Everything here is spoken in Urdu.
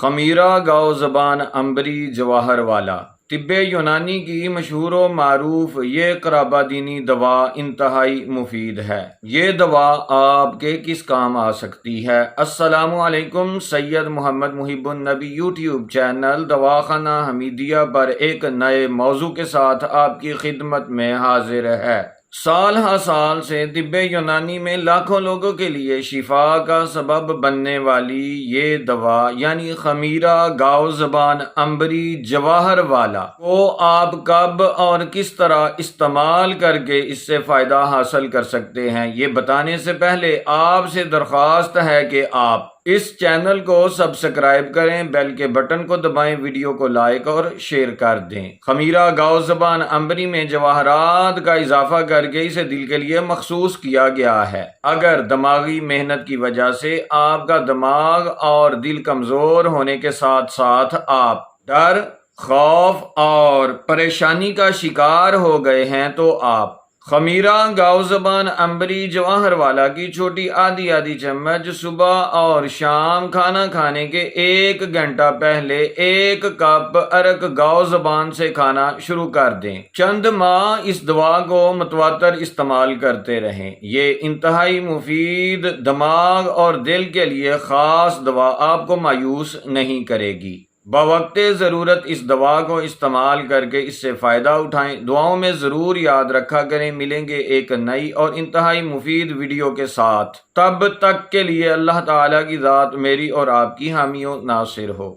خمیرہ گاؤ زبان عنبری جواہر والا طب یونانی کی مشہور و معروف یہ قرابادینی دوا انتہائی مفید ہے۔ یہ دوا آپ کے کس کام آ سکتی ہے؟ السلام علیکم۔ سید محمد محب النبی یوٹیوب چینل دواخانہ حمیدیہ پر ایک نئے موضوع کے ساتھ آپ کی خدمت میں حاضر ہے۔ سال ہر سال سے طب یونانی میں لاکھوں لوگوں کے لیے شفا کا سبب بننے والی یہ دوا یعنی خمیرہ گاؤ زبان عنبری جواہر والا کو آپ کب اور کس طرح استعمال کر کے اس سے فائدہ حاصل کر سکتے ہیں، یہ بتانے سے پہلے آپ سے درخواست ہے کہ آپ اس چینل کو سبسکرائب کریں، بیل کے بٹن کو دبائیں، ویڈیو کو لائک اور شیئر کر دیں۔ خمیرہ گاؤ زبان عنبری میں جواہرات کا اضافہ کر کے اسے دل کے لیے مخصوص کیا گیا ہے۔ اگر دماغی محنت کی وجہ سے آپ کا دماغ اور دل کمزور ہونے کے ساتھ ساتھ آپ ڈر، خوف اور پریشانی کا شکار ہو گئے ہیں تو آپ خمیرہ گاؤ زبان عنبری جواہر والا کی چھوٹی آدھی چمچ صبح اور شام کھانا کھانے کے 1 گھنٹہ پہلے 1 کپ عرق گاؤ زبان سے کھانا شروع کر دیں۔ چند ماہ اس دوا کو متواتر استعمال کرتے رہیں۔ یہ انتہائی مفید دماغ اور دل کے لیے خاص دوا آپ کو مایوس نہیں کرے گی۔ بوقت ضرورت اس دوا کو استعمال کر کے اس سے فائدہ اٹھائیں۔ دعاؤں میں ضرور یاد رکھا کریں۔ ملیں گے ایک نئی اور انتہائی مفید ویڈیو کے ساتھ۔ تب تک کے لیے اللہ تعالیٰ کی ذات میری اور آپ کی حامی و ناصر ہو۔